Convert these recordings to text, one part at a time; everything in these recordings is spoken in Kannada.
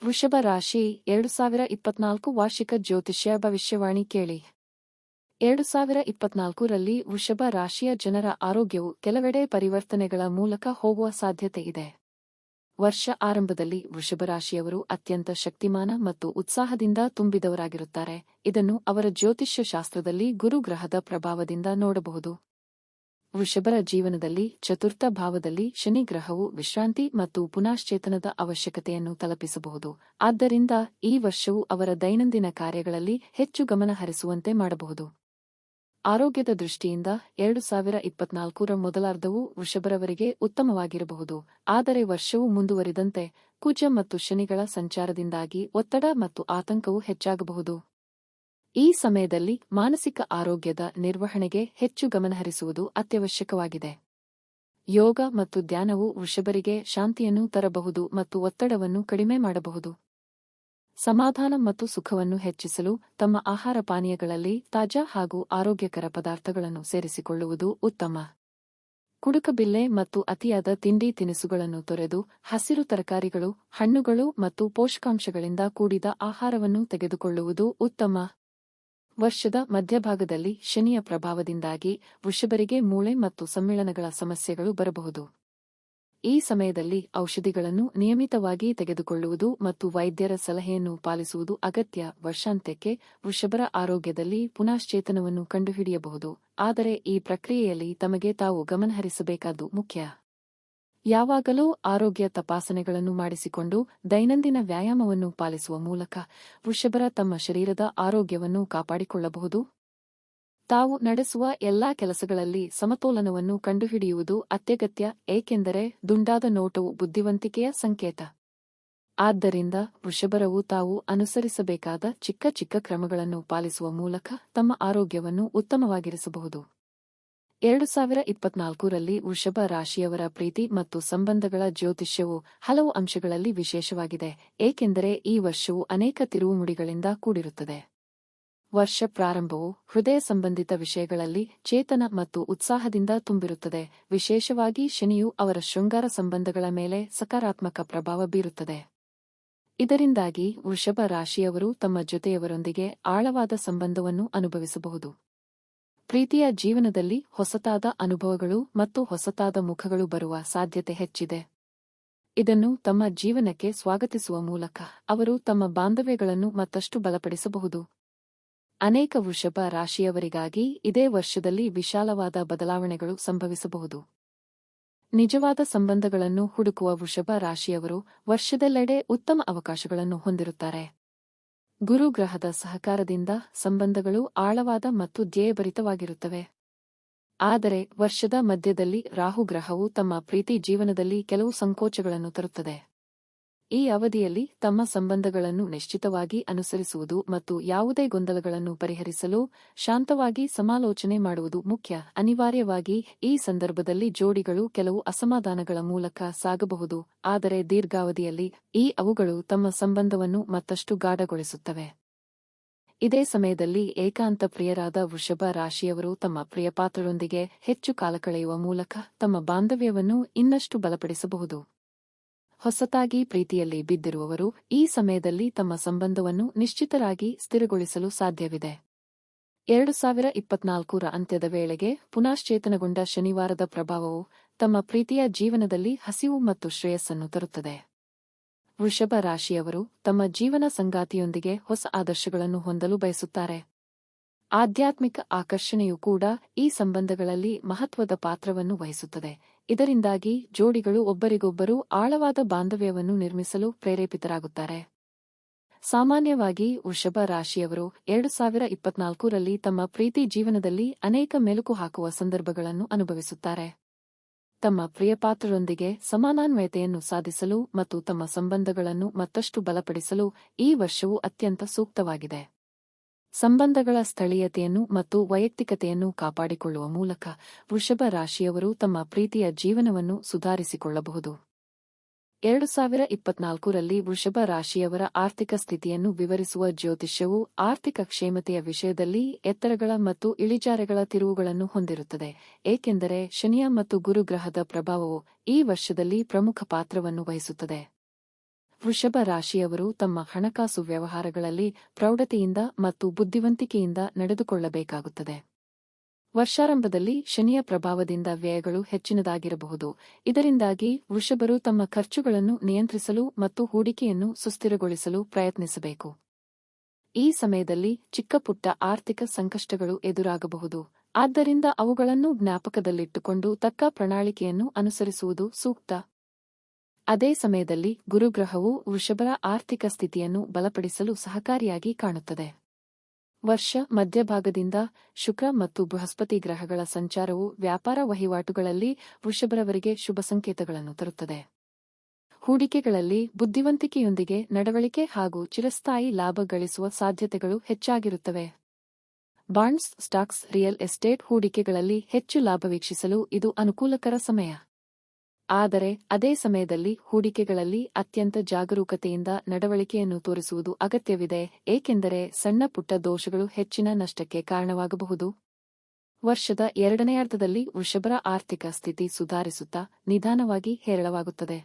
ವೃಷಭ ರಾಶಿ 2024 ವಾರ್ಷಿಕ ಜ್ಯೋತಿಷ್ಯ ಭವಿಷ್ಯವಾಣಿ ಕೇಳಿ. 2024ರಲ್ಲಿ ವೃಷಭ ರಾಶಿಯ ಜನರ ಆರೋಗ್ಯವು ಕೆಲವೆಡೆ ಪರಿವರ್ತನೆಗಳ ಮೂಲಕ ಹೋಗುವ ಸಾಧ್ಯತೆ ಇದೆ. ವರ್ಷ ಆರಂಭದಲ್ಲಿ ವೃಷಭ ರಾಶಿಯವರು ಅತ್ಯಂತ ಶಕ್ತಿಮಾನ ಮತ್ತು ಉತ್ಸಾಹದಿಂದ ತುಂಬಿದವರಾಗಿರುತ್ತಾರೆ. ಇದನ್ನು ಅವರ ಜ್ಯೋತಿಷ್ಯ ಶಾಸ್ತ್ರದಲ್ಲಿ ಗುರು ಗ್ರಹದ ಪ್ರಭಾವದಿಂದ ನೋಡಬಹುದು. ವೃಷಭರ ಜೀವನದಲ್ಲಿ ಚತುರ್ಥ ಭಾವದಲ್ಲಿ ಶನಿ ಗ್ರಹವು ವಿಶ್ರಾಂತಿ ಮತ್ತು ಪುನಶ್ಚೇತನದ ಅವಶ್ಯಕತೆಯನ್ನು ತಲುಪಿಸಬಹುದು. ಆದ್ದರಿಂದ ಈ ವರ್ಷವು ಅವರ ದೈನಂದಿನ ಕಾರ್ಯಗಳಲ್ಲಿ ಹೆಚ್ಚು ಗಮನ ಹರಿಸುವಂತೆ ಮಾಡಬಹುದು. ಆರೋಗ್ಯದ ದೃಷ್ಟಿಯಿಂದ 2024ರ ಮೊದಲಾರ್ಧವು ವೃಷಭರವರಿಗೆ ಉತ್ತಮವಾಗಿರಬಹುದು. ಆದರೆ ವರ್ಷವು ಮುಂದುವರಿದಂತೆ ಕುಜ ಮತ್ತು ಶನಿಗಳ ಸಂಚಾರದಿಂದಾಗಿ ಒತ್ತಡ ಮತ್ತು ಆತಂಕವು ಹೆಚ್ಚಾಗಬಹುದು. ಈ ಸಮಯದಲ್ಲಿ ಮಾನಸಿಕ ಆರೋಗ್ಯದ ನಿರ್ವಹಣೆಗೆ ಹೆಚ್ಚು ಗಮನಹರಿಸುವುದು ಅತ್ಯವಶ್ಯಕವಾಗಿದೆ. ಯೋಗ ಮತ್ತು ಧ್ಯಾನವು ವೃಷಭರಿಗೆ ಶಾಂತಿಯನ್ನು ತರಬಹುದು ಮತ್ತು ಒತ್ತಡವನ್ನು ಕಡಿಮೆ ಮಾಡಬಹುದು. ಸಮಾಧಾನ ಮತ್ತು ಸುಖವನ್ನು ಹೆಚ್ಚಿಸಲು ತಮ್ಮ ಆಹಾರ ಪಾನೀಯಗಳಲ್ಲಿ ತಾಜಾ ಹಾಗೂ ಆರೋಗ್ಯಕರ ಪದಾರ್ಥಗಳನ್ನು ಸೇರಿಸಿಕೊಳ್ಳುವುದು ಉತ್ತಮ. ಕುಡುಕಬಿಲ್ಲೆ ಮತ್ತು ಅತಿಯಾದ ತಿಂಡಿ ತಿನಿಸುಗಳನ್ನು ತೊರೆದು ಹಸಿರು ತರಕಾರಿಗಳು, ಹಣ್ಣುಗಳು ಮತ್ತು ಪೋಷಕಾಂಶಗಳಿಂದ ಕೂಡಿದ ಆಹಾರವನ್ನು ತೆಗೆದುಕೊಳ್ಳುವುದು ಉತ್ತಮ. ವರ್ಷದ ಮಧ್ಯಭಾಗದಲ್ಲಿ ಶನಿಯ ಪ್ರಭಾವದಿಂದಾಗಿ ವೃಷಭರಿಗೆ ಮೂಳೆ ಮತ್ತು ಸಮ್ಮಿಳನಗಳ ಸಮಸ್ಯೆಗಳು ಬರಬಹುದು. ಈ ಸಮಯದಲ್ಲಿ ಔಷಧಿಗಳನ್ನು ನಿಯಮಿತವಾಗಿ ತೆಗೆದುಕೊಳ್ಳುವುದು ಮತ್ತು ವೈದ್ಯರ ಸಲಹೆಯನ್ನು ಪಾಲಿಸುವುದು ಅಗತ್ಯ. ವರ್ಷಾಂತ್ಯಕ್ಕೆ ವೃಷಭರ ಆರೋಗ್ಯದಲ್ಲಿ ಪುನಶ್ಚೇತನವನ್ನು ಕಂಡುಹಿಡಿಯಬಹುದು, ಆದರೆ ಈ ಪ್ರಕ್ರಿಯೆಯಲ್ಲಿ ತಮಗೆ ತಾವು ಗಮನಹರಿಸಬೇಕಾದ್ದು ಮುಖ್ಯ. ಯಾವಾಗಲೂ ಆರೋಗ್ಯ ತಪಾಸಣೆಗಳನ್ನು ಮಾಡಿಸಿಕೊಂಡು ದೈನಂದಿನ ವ್ಯಾಯಾಮವನ್ನು ಪಾಲಿಸುವ ಮೂಲಕ ವೃಷಭರ ತಮ್ಮ ಶರೀರದ ಆರೋಗ್ಯವನ್ನು ಕಾಪಾಡಿಕೊಳ್ಳಬಹುದು. ತಾವು ನಡೆಸುವ ಎಲ್ಲಾ ಕೆಲಸಗಳಲ್ಲಿ ಸಮತೋಲನವನ್ನು ಕಂಡುಹಿಡಿಯುವುದು ಅತ್ಯಗತ್ಯ, ಏಕೆಂದರೆ ದುಂಡಾದ ನೋಟವು ಬುದ್ಧಿವಂತಿಕೆಯ ಸಂಕೇತ. ಆದ್ದರಿಂದ ವೃಷಭರವು ತಾವು ಅನುಸರಿಸಬೇಕಾದ ಚಿಕ್ಕ ಚಿಕ್ಕ ಕ್ರಮಗಳನ್ನು ಪಾಲಿಸುವ ಮೂಲಕ ತಮ್ಮ ಆರೋಗ್ಯವನ್ನು ಉತ್ತಮವಾಗಿರಿಸಬಹುದು. 2024ರಲ್ಲಿ ವೃಷಭ ರಾಶಿಯವರ ಪ್ರೀತಿ ಮತ್ತು ಸಂಬಂಧಗಳ ಜ್ಯೋತಿಷ್ಯವು ಹಲವು ಅಂಶಗಳಲ್ಲಿ ವಿಶೇಷವಾಗಿದೆ, ಏಕೆಂದರೆ ಈ ವರ್ಷವು ಅನೇಕ ತಿರುವುಮುಡಿಗಳಿಂದ ಕೂಡಿರುತ್ತದೆ. ವರ್ಷ ಪ್ರಾರಂಭವು ಹೃದಯ ಸಂಬಂಧಿತ ವಿಷಯಗಳಲ್ಲಿ ಚೇತನ ಮತ್ತು ಉತ್ಸಾಹದಿಂದ ತುಂಬಿರುತ್ತದೆ. ವಿಶೇಷವಾಗಿ ಶನಿಯು ಅವರ ಶೃಂಗಾರ ಸಂಬಂಧಗಳ ಮೇಲೆ ಸಕಾರಾತ್ಮಕ ಪ್ರಭಾವ ಬೀರುತ್ತದೆ. ಇದರಿಂದಾಗಿ ವೃಷಭ ರಾಶಿಯವರು ತಮ್ಮ ಜೊತೆಯವರೊಂದಿಗೆ ಆಳವಾದ ಸಂಬಂಧವನ್ನು ಅನುಭವಿಸಬಹುದು. ಪ್ರೀತಿಯ ಜೀವನದಲ್ಲಿ ಹೊಸತಾದ ಅನುಭವಗಳು ಮತ್ತು ಹೊಸತಾದ ಮುಖಗಳು ಬರುವ ಸಾಧ್ಯತೆ ಹೆಚ್ಚಿದೆ. ಇದನ್ನು ತಮ್ಮ ಜೀವನಕ್ಕೆ ಸ್ವಾಗತಿಸುವ ಮೂಲಕ ಅವರು ತಮ್ಮ ಬಾಂಧವ್ಯಗಳನ್ನು ಮತ್ತಷ್ಟು ಬಲಪಡಿಸಬಹುದು. ಅನೇಕ ವೃಷಭ ರಾಶಿಯವರಿಗಾಗಿ ಇದೇ ವರ್ಷದಲ್ಲಿ ವಿಶಾಲವಾದ ಬದಲಾವಣೆಗಳು ಸಂಭವಿಸಬಹುದು. ನಿಜವಾದ ಸಂಬಂಧಗಳನ್ನು ಹುಡುಕುವ ವೃಷಭ ರಾಶಿಯವರು ವರ್ಷದೆಲ್ಲೆಡೆ ಉತ್ತಮ ಅವಕಾಶಗಳನ್ನು ಹೊಂದಿರುತ್ತಾರೆ. ಗುರು ಗ್ರಹದ ಸಹಕಾರದಿಂದ ಸಂಬಂಧಗಳು ಆಳವಾದ ಮತ್ತು ಧ್ಯೇಯಭರಿತವಾಗಿರುತ್ತವೆ. ಆದರೆ ವರ್ಷದ ಮಧ್ಯದಲ್ಲಿ ರಾಹು ಗ್ರಹವು ತಮ್ಮ ಪ್ರೀತಿ ಜೀವನದಲ್ಲಿ ಕೆಲವು ಸಂಕೋಚಗಳನ್ನು ತರುತ್ತದೆ. ಈ ಅವಧಿಯಲ್ಲಿ ತಮ್ಮ ಸಂಬಂಧಗಳನ್ನು ನಿಶ್ಚಿತವಾಗಿ ಅನುಸರಿಸುವುದು ಮತ್ತು ಯಾವುದೇ ಗೊಂದಲಗಳನ್ನು ಪರಿಹರಿಸಲು ಶಾಂತವಾಗಿ ಸಮಾಲೋಚನೆ ಮಾಡುವುದು ಮುಖ್ಯ. ಅನಿವಾರ್ಯವಾಗಿ ಈ ಸಂದರ್ಭದಲ್ಲಿ ಜೋಡಿಗಳು ಕೆಲವು ಅಸಮಾಧಾನಗಳ ಮೂಲಕ ಸಾಗಬಹುದು, ಆದರೆ ದೀರ್ಘಾವಧಿಯಲ್ಲಿ ಅವುಗಳು ತಮ್ಮ ಸಂಬಂಧವನ್ನು ಮತ್ತಷ್ಟು ಗಾಢಗೊಳಿಸುತ್ತವೆ. ಇದೇ ಸಮಯದಲ್ಲಿ ಏಕಾಂತ ಪ್ರಿಯರಾದ ವೃಷಭ ರಾಶಿಯವರು ತಮ್ಮ ಪ್ರಿಯಪಾತ್ರರೊಂದಿಗೆ ಹೆಚ್ಚು ಕಾಲ ಕಳೆಯುವ ಮೂಲಕ ತಮ್ಮ ಬಾಂಧವ್ಯವನ್ನು ಇನ್ನಷ್ಟು ಬಲಪಡಿಸಬಹುದು. ಹೊಸತಾಗಿ ಪ್ರೀತಿಯಲ್ಲಿ ಬಿದ್ದಿರುವವರು ಈ ಸಮಯದಲ್ಲಿ ತಮ್ಮ ಸಂಬಂಧವನ್ನು ನಿಶ್ಚಿತರಾಗಿ ಸ್ಥಿರಗೊಳಿಸಲು ಸಾಧ್ಯವಿದೆ. 2024ರ ಅಂತ್ಯದ ವೇಳೆಗೆ ಪುನಶ್ಚೇತನಗೊಂಡ ಶನಿವಾರದ ಪ್ರಭಾವವು ತಮ್ಮ ಪ್ರೀತಿಯ ಜೀವನದಲ್ಲಿ ಹಸಿವು ಮತ್ತು ಶ್ರೇಯಸ್ಸನ್ನು ತರುತ್ತದೆ. ವೃಷಭ ರಾಶಿಯವರು ತಮ್ಮ ಜೀವನ ಸಂಗಾತಿಯೊಂದಿಗೆ ಹೊಸ ಆದರ್ಶಗಳನ್ನು ಹೊಂದಲು ಬಯಸುತ್ತಾರೆ. ಆಧ್ಯಾತ್ಮಿಕ ಆಕರ್ಷಣೆಯೂ ಕೂಡ ಈ ಸಂಬಂಧಗಳಲ್ಲಿ ಮಹತ್ವದ ಪಾತ್ರವನ್ನು ವಹಿಸುತ್ತದೆ. ಇದರಿಂದಾಗಿ ಜೋಡಿಗಳು ಒಬ್ಬರಿಗೊಬ್ಬರು ಆಳವಾದ ಬಾಂಧವ್ಯವನ್ನು ನಿರ್ಮಿಸಲು ಪ್ರೇರೇಪಿತರಾಗುತ್ತಾರೆ. ಸಾಮಾನ್ಯವಾಗಿ ವೃಷಭ ರಾಶಿಯವರು 2024ರಲ್ಲಿ ತಮ್ಮ ಪ್ರೀತಿ ಜೀವನದಲ್ಲಿ ಅನೇಕ ಮೆಲುಕು ಹಾಕುವ ಸಂದರ್ಭಗಳನ್ನು ಅನುಭವಿಸುತ್ತಾರೆ. ತಮ್ಮ ಪ್ರಿಯಪಾತ್ರರೊಂದಿಗೆ ಸಮಾನಾನ್ವಯತೆಯನ್ನು ಸಾಧಿಸಲು ಮತ್ತು ತಮ್ಮ ಸಂಬಂಧಗಳನ್ನು ಮತ್ತಷ್ಟು ಬಲಪಡಿಸಲು ಈ ವರ್ಷವು ಅತ್ಯಂತ ಸೂಕ್ತವಾಗಿದೆ. ಸಂಬಂಧಗಳ ಸ್ಥಳೀಯತೆಯನ್ನು ಮತ್ತು ವೈಯಕ್ತಿಕತೆಯನ್ನು ಕಾಪಾಡಿಕೊಳ್ಳುವ ಮೂಲಕ ವೃಷಭ ರಾಶಿಯವರು ತಮ್ಮ ಪ್ರೀತಿಯ ಜೀವನವನ್ನು ಸುಧಾರಿಸಿಕೊಳ್ಳಬಹುದು. 2024ರಲ್ಲಿ ವೃಷಭ ರಾಶಿಯವರ ಆರ್ಥಿಕ ಸ್ಥಿತಿಯನ್ನು ವಿವರಿಸುವ ಜ್ಯೋತಿಷ್ಯವು ಆರ್ಥಿಕ ಕ್ಷೇಮತೆಯ ವಿಷಯದಲ್ಲಿ ಎತ್ತರಗಳ ಮತ್ತು ಇಳಿಜಾರುಗಳ ತಿರುವುಗಳನ್ನು ಹೊಂದಿರುತ್ತದೆ, ಏಕೆಂದರೆ ಶನಿಯ ಮತ್ತು ಗುರು ಗ್ರಹದ ಪ್ರಭಾವವು ಈ ವರ್ಷದಲ್ಲಿ ಪ್ರಮುಖ ಪಾತ್ರವನ್ನು ವಹಿಸುತ್ತದೆ. ವೃಷಭ ರಾಶಿಯವರು ತಮ್ಮ ಹಣಕಾಸು ವ್ಯವಹಾರಗಳಲ್ಲಿ ಪ್ರೌಢತೆಯಿಂದ ಮತ್ತು ಬುದ್ಧಿವಂತಿಕೆಯಿಂದ ನಡೆದುಕೊಳ್ಳಬೇಕಾಗುತ್ತದೆ. ವರ್ಷಾರಂಭದಲ್ಲಿ ಶನಿಯ ಪ್ರಭಾವದಿಂದ ವ್ಯಯಗಳು ಹೆಚ್ಚಿನದಾಗಿರಬಹುದು. ಇದರಿಂದಾಗಿ ವೃಷಭರು ತಮ್ಮ ಖರ್ಚುಗಳನ್ನು ನಿಯಂತ್ರಿಸಲು ಮತ್ತು ಹೂಡಿಕೆಯನ್ನು ಸುಸ್ಥಿರಗೊಳಿಸಲು ಪ್ರಯತ್ನಿಸಬೇಕು. ಈ ಸಮಯದಲ್ಲಿ ಚಿಕ್ಕಪುಟ್ಟ ಆರ್ಥಿಕ ಸಂಕಷ್ಟಗಳು ಎದುರಾಗಬಹುದು. ಆದ್ದರಿಂದ ಅವುಗಳನ್ನು ಜ್ಞಾಪಕದಲ್ಲಿಟ್ಟುಕೊಂಡು ತಕ್ಕ ಪ್ರಣಾಳಿಕೆಯನ್ನು ಅನುಸರಿಸುವುದು ಸೂಕ್ತ. ಅದೇ ಸಮಯದಲ್ಲಿ ಗುರುಗ್ರಹವು ವೃಷಭರ ಆರ್ಥಿಕ ಸ್ಥಿತಿಯನ್ನು ಬಲಪಡಿಸಲು ಸಹಕಾರಿಯಾಗಿ ಕಾಣುತ್ತದೆ. ವರ್ಷ ಮಧ್ಯಭಾಗದಿಂದ ಶುಕ್ರ ಮತ್ತು ಬೃಹಸ್ಪತಿ ಗ್ರಹಗಳ ಸಂಚಾರವು ವ್ಯಾಪಾರ ವಹಿವಾಟುಗಳಲ್ಲಿ ವೃಷಭರವರಿಗೆ ಶುಭ ಸಂಕೇತಗಳನ್ನು ತರುತ್ತದೆ. ಹೂಡಿಕೆಗಳಲ್ಲಿ ಬುದ್ಧಿವಂತಿಕೆಯೊಂದಿಗೆ ನಡವಳಿಕೆ ಹಾಗೂ ಚಿರಸ್ಥಾಯಿ ಲಾಭ ಗಳಿಸುವ ಸಾಧ್ಯತೆಗಳು ಹೆಚ್ಚಾಗಿರುತ್ತವೆ. ಬಾಂಡ್ಸ್, ಸ್ಟಾಕ್ಸ್, ರಿಯಲ್ ಎಸ್ಟೇಟ್ ಹೂಡಿಕೆಗಳಲ್ಲಿ ಹೆಚ್ಚು ಲಾಭ ವೀಕ್ಷಿಸಲು ಇದು ಅನುಕೂಲಕರ ಸಮಯ. ಆದರೆ ಅದೇ ಸಮಯದಲ್ಲಿ ಹೂಡಿಕೆಗಳಲ್ಲಿ ಅತ್ಯಂತ ಜಾಗರೂಕತೆಯಿಂದ ನಡವಳಿಕೆಯನ್ನು ತೋರಿಸುವುದು ಅಗತ್ಯವಿದೆ, ಏಕೆಂದರೆ ಸಣ್ಣ ಪುಟ್ಟ ದೋಷಗಳು ಹೆಚ್ಚಿನ ನಷ್ಟಕ್ಕೆ ಕಾರಣವಾಗಬಹುದು. ವರ್ಷದ ಎರಡನೆಯಾರ್ಧದಲ್ಲಿ ವೃಷಭರ ಆರ್ಥಿಕ ಸ್ಥಿತಿ ಸುಧಾರಿಸುತ್ತಾ ನಿಧಾನವಾಗಿ ಹೇರಳವಾಗುತ್ತದೆ.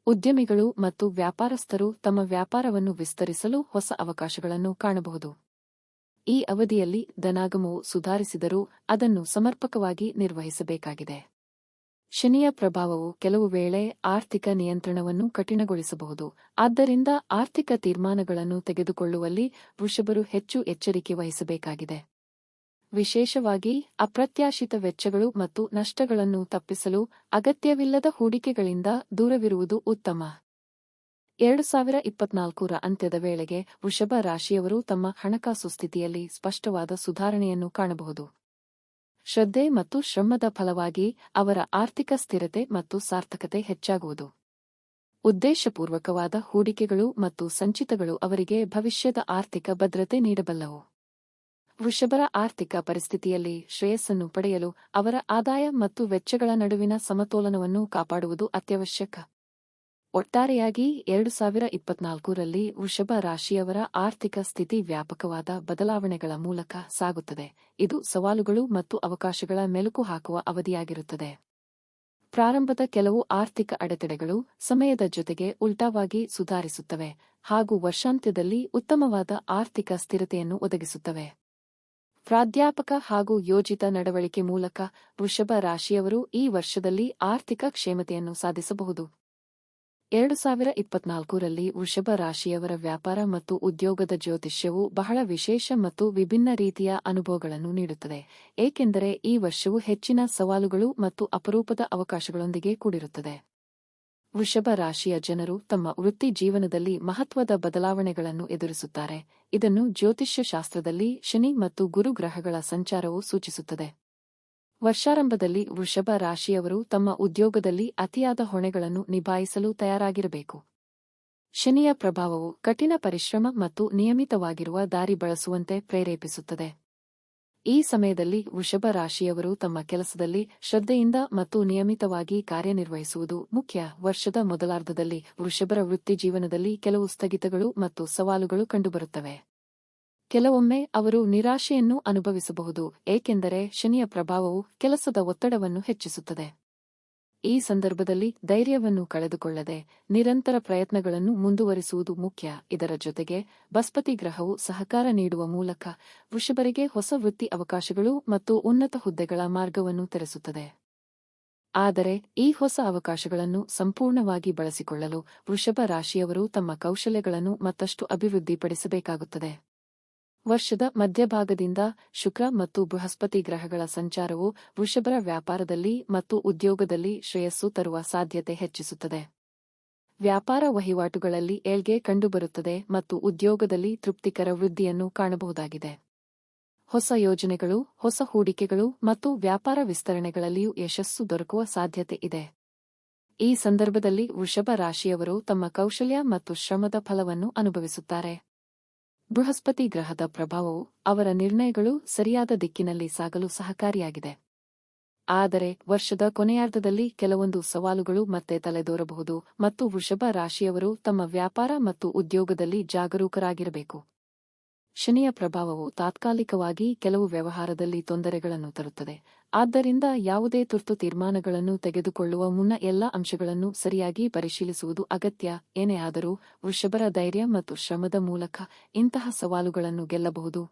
ಉದ್ಯಮಿಗಳು ಮತ್ತು ವ್ಯಾಪಾರಸ್ಥರು ತಮ್ಮ ವ್ಯಾಪಾರವನ್ನು ವಿಸ್ತರಿಸಲು ಹೊಸ ಅವಕಾಶಗಳನ್ನು ಕಾಣಬಹುದು. ಈ ಅವಧಿಯಲ್ಲಿ ಧನಾಗಮವು ಸುಧಾರಿಸಿದರೂ ಅದನ್ನು ಸಮರ್ಪಕವಾಗಿ ನಿರ್ವಹಿಸಬೇಕಾಗಿದೆ. ಶನಿಯ ಪ್ರಭಾವವು ಕೆಲವು ವೇಳೆ ಆರ್ಥಿಕ ನಿಯಂತ್ರಣವನ್ನು ಕಠಿಣಗೊಳಿಸಬಹುದು. ಆದ್ದರಿಂದ ಆರ್ಥಿಕ ತೀರ್ಮಾನಗಳನ್ನು ತೆಗೆದುಕೊಳ್ಳುವಲ್ಲಿ ವೃಷಭರು ಹೆಚ್ಚು ಎಚ್ಚರಿಕೆ ವಹಿಸಬೇಕಾಗಿದೆ. ವಿಶೇಷವಾಗಿ ಅಪ್ರತ್ಯಾಶಿತ ವೆಚ್ಚಗಳು ಮತ್ತು ನಷ್ಟಗಳನ್ನು ತಪ್ಪಿಸಲು ಅಗತ್ಯವಿಲ್ಲದ ಹೂಡಿಕೆಗಳಿಂದ ದೂರವಿರುವುದು ಉತ್ತಮ. 2024ರ ಅಂತ್ಯದ ವೇಳೆಗೆ ವೃಷಭ ರಾಶಿಯವರು ತಮ್ಮ ಹಣಕಾಸು ಸ್ಥಿತಿಯಲ್ಲಿ ಸ್ಪಷ್ಟವಾದ ಸುಧಾರಣೆಯನ್ನು ಕಾಣಬಹುದು. ಶ್ರದ್ಧೆ ಮತ್ತು ಶ್ರಮದ ಫಲವಾಗಿ ಅವರ ಆರ್ಥಿಕ ಸ್ಥಿರತೆ ಮತ್ತು ಸಾರ್ಥಕತೆ ಹೆಚ್ಚಾಗುವುದು. ಉದ್ದೇಶಪೂರ್ವಕವಾದ ಹೂಡಿಕೆಗಳು ಮತ್ತು ಸಂಚಿತಗಳು ಅವರಿಗೆ ಭವಿಷ್ಯದ ಆರ್ಥಿಕ ಭದ್ರತೆ ನೀಡಬಲ್ಲವು. ವೃಷಭರ ಆರ್ಥಿಕ ಪರಿಸ್ಥಿತಿಯಲ್ಲಿ ಶ್ರೇಯಸ್ಸನ್ನು ಪಡೆಯಲು ಅವರ ಆದಾಯ ಮತ್ತು ವೆಚ್ಚಗಳ ನಡುವಿನ ಸಮತೋಲನವನ್ನು ಕಾಪಾಡುವುದು ಅತ್ಯವಶ್ಯಕ. ಒಟ್ಟಾರೆಯಾಗಿ 2024ರಲ್ಲಿ ವೃಷಭ ರಾಶಿಯವರ ಆರ್ಥಿಕ ಸ್ಥಿತಿ ವ್ಯಾಪಕವಾದ ಬದಲಾವಣೆಗಳ ಮೂಲಕ ಸಾಗುತ್ತದೆ. ಇದು ಸವಾಲುಗಳು ಮತ್ತು ಅವಕಾಶಗಳ ಮೆಲುಕು ಹಾಕುವ ಅವಧಿಯಾಗಿರುತ್ತದೆ. ಪ್ರಾರಂಭದ ಕೆಲವು ಆರ್ಥಿಕ ಅಡೆತಡೆಗಳು ಸಮಯದ ಜೊತೆಗೆ ಉಲ್ಟಾವಾಗಿ ಸುಧಾರಿಸುತ್ತವೆ ಹಾಗೂ ವರ್ಷಾಂತ್ಯದಲ್ಲಿ ಉತ್ತಮವಾದ ಆರ್ಥಿಕ ಸ್ಥಿರತೆಯನ್ನು ಒದಗಿಸುತ್ತವೆ. ಪ್ರಾಧ್ಯಾಪಕ ಹಾಗೂ ಯೋಜಿತ ನಡವಳಿಕೆ ಮೂಲಕ ವೃಷಭ ರಾಶಿಯವರು ಈ ವರ್ಷದಲ್ಲಿ ಆರ್ಥಿಕ ಕ್ಷೇಮತೆಯನ್ನು ಸಾಧಿಸಬಹುದು. 2024ರಲ್ಲಿ ವೃಷಭ ರಾಶಿಯವರ ವ್ಯಾಪಾರ ಮತ್ತು ಉದ್ಯೋಗದ ಜ್ಯೋತಿಷ್ಯವು ಬಹಳ ವಿಶೇಷ ಮತ್ತು ವಿಭಿನ್ನ ರೀತಿಯ ಅನುಭವಗಳನ್ನು ನೀಡುತ್ತದೆ, ಏಕೆಂದರೆ ಈ ವರ್ಷವು ಹೆಚ್ಚಿನ ಸವಾಲುಗಳು ಮತ್ತು ಅಪರೂಪದ ಅವಕಾಶಗಳೊಂದಿಗೆ ಕೂಡಿರುತ್ತದೆ. ವೃಷಭ ರಾಶಿಯ ಜನರು ತಮ್ಮ ವೃತ್ತಿ ಜೀವನದಲ್ಲಿ ಮಹತ್ವದ ಬದಲಾವಣೆಗಳನ್ನು ಎದುರಿಸುತ್ತಾರೆ. ಇದನ್ನು ಜ್ಯೋತಿಷ್ಯ ಶಾಸ್ತ್ರದಲ್ಲಿ ಶನಿ ಮತ್ತು ಗುರು ಗ್ರಹಗಳ ಸಂಚಾರವು ಸೂಚಿಸುತ್ತದೆ. ವರ್ಷಾರಂಭದಲ್ಲಿ ವೃಷಭ ರಾಶಿಯವರು ತಮ್ಮ ಉದ್ಯೋಗದಲ್ಲಿ ಅತಿಯಾದ ಹೊಣೆಗಳನ್ನು ನಿಭಾಯಿಸಲು ತಯಾರಾಗಿರಬೇಕು. ಶನಿಯ ಪ್ರಭಾವವು ಕಠಿಣ ಪರಿಶ್ರಮ ಮತ್ತು ನಿಯಮಿತವಾಗಿರುವ ದಾರಿ ಬಳಸುವಂತೆ ಪ್ರೇರೇಪಿಸುತ್ತದೆ. ಈ ಸಮಯದಲ್ಲಿ ವೃಷಭ ರಾಶಿಯವರು ತಮ್ಮ ಕೆಲಸದಲ್ಲಿ ಶ್ರದ್ಧೆಯಿಂದ ಮತ್ತು ನಿಯಮಿತವಾಗಿ ಕಾರ್ಯನಿರ್ವಹಿಸುವುದು ಮುಖ್ಯ. ವರ್ಷದ ಮೊದಲಾರ್ಧದಲ್ಲಿ ವೃಷಭರ ವೃತ್ತಿ ಜೀವನದಲ್ಲಿ ಕೆಲವು ಸ್ಥಗಿತಗಳು ಮತ್ತು ಸವಾಲುಗಳು ಕಂಡುಬರುತ್ತವೆ. ಕೆಲವೊಮ್ಮೆ ಅವರು ನಿರಾಶೆಯನ್ನು ಅನುಭವಿಸಬಹುದು, ಏಕೆಂದರೆ ಶನಿಯ ಪ್ರಭಾವವು ಕೆಲಸದ ಒತ್ತಡವನ್ನು ಹೆಚ್ಚಿಸುತ್ತದೆ. ಈ ಸಂದರ್ಭದಲ್ಲಿ ಧೈರ್ಯವನ್ನು ಕಳೆದುಕೊಳ್ಳದೆ ನಿರಂತರ ಪ್ರಯತ್ನಗಳನ್ನು ಮುಂದುವರಿಸುವುದು ಮುಖ್ಯ. ಇದರ ಜೊತೆಗೆ ಬೃಹಸ್ಪತಿ ಗ್ರಹವು ಸಹಕಾರ ನೀಡುವ ಮೂಲಕ ವೃಷಭರಿಗೆ ಹೊಸ ವೃತ್ತಿ ಅವಕಾಶಗಳು ಮತ್ತು ಉನ್ನತ ಹುದ್ದೆಗಳ ಮಾರ್ಗವನ್ನು ತೆರೆಸುತ್ತದೆ. ಆದರೆ ಈ ಹೊಸ ಅವಕಾಶಗಳನ್ನು ಸಂಪೂರ್ಣವಾಗಿ ಬಳಸಿಕೊಳ್ಳಲು ವೃಷಭ ರಾಶಿಯವರು ತಮ್ಮ ಕೌಶಲ್ಯಗಳನ್ನು ಮತ್ತಷ್ಟು ಅಭಿವೃದ್ಧಿಪಡಿಸಬೇಕಾಗುತ್ತದೆ. ವರ್ಷದ ಮಧ್ಯಭಾಗದಿಂದ ಶುಕ್ರ ಮತ್ತು ಬೃಹಸ್ಪತಿ ಗ್ರಹಗಳ ಸಂಚಾರವು ವೃಷಭರ ವ್ಯಾಪಾರದಲ್ಲಿ ಮತ್ತು ಉದ್ಯೋಗದಲ್ಲಿ ಶ್ರೇಯಸ್ಸು ತರುವ ಸಾಧ್ಯತೆ ಹೆಚ್ಚಿಸುತ್ತದೆ. ವ್ಯಾಪಾರ ವಹಿವಾಟುಗಳಲ್ಲಿ ಏಳ್ಗೆ ಕಂಡುಬರುತ್ತದೆ ಮತ್ತು ಉದ್ಯೋಗದಲ್ಲಿ ತೃಪ್ತಿಕರ ವೃದ್ಧಿಯನ್ನು ಕಾಣಬಹುದಾಗಿದೆ. ಹೊಸ ಯೋಜನೆಗಳು, ಹೊಸ ಹೂಡಿಕೆಗಳು ಮತ್ತು ವ್ಯಾಪಾರ ವಿಸ್ತರಣೆಗಳಲ್ಲಿಯೂ ಯಶಸ್ಸು ದೊರಕುವ ಸಾಧ್ಯತೆ ಇದೆ. ಈ ಸಂದರ್ಭದಲ್ಲಿ ವೃಷಭ ರಾಶಿಯವರು ತಮ್ಮ ಕೌಶಲ್ಯ ಮತ್ತು ಶ್ರಮದ ಫಲವನ್ನು ಅನುಭವಿಸುತ್ತಾರೆ. ಬೃಹಸ್ಪತಿ ಗ್ರಹದ ಪ್ರಭಾವವು ಅವರ ನಿರ್ಣಯಗಳು ಸರಿಯಾದ ದಿಕ್ಕಿನಲ್ಲಿ ಸಾಗಲು ಸಹಕಾರಿಯಾಗಿದೆ. ಆದರೆ ವರ್ಷದ ಕೊನೆಯಾರ್ಧದಲ್ಲಿ ಕೆಲವೊಂದು ಸವಾಲುಗಳು ಮತ್ತೆ ತಲೆದೋರಬಹುದು ಮತ್ತು ವೃಷಭ ರಾಶಿಯವರು ತಮ್ಮ ವ್ಯಾಪಾರ ಮತ್ತು ಉದ್ಯೋಗದಲ್ಲಿ ಜಾಗರೂಕರಾಗಿರಬೇಕು. ಶನಿಯ ಪ್ರಭಾವವು ತಾತ್ಕಾಲಿಕವಾಗಿ ಕೆಲವು ವ್ಯವಹಾರದಲ್ಲಿ ತೊಂದರೆಗಳನ್ನು ತರುತ್ತದೆ. ಆದ್ದರಿಂದ ಯಾವುದೇ ತುರ್ತು ತೀರ್ಮಾನಗಳನ್ನು ತೆಗೆದುಕೊಳ್ಳುವ ಮುನ್ನ ಎಲ್ಲಾ ಅಂಶಗಳನ್ನು ಸರಿಯಾಗಿ ಪರಿಶೀಲಿಸುವುದು ಅಗತ್ಯ. ಏನೇ ಆದರೂ ವೃಷಭರ ಧೈರ್ಯ ಮತ್ತು ಶ್ರಮದ ಮೂಲಕ ಇಂತಹ ಸವಾಲುಗಳನ್ನು ಗೆಲ್ಲಬಹುದು.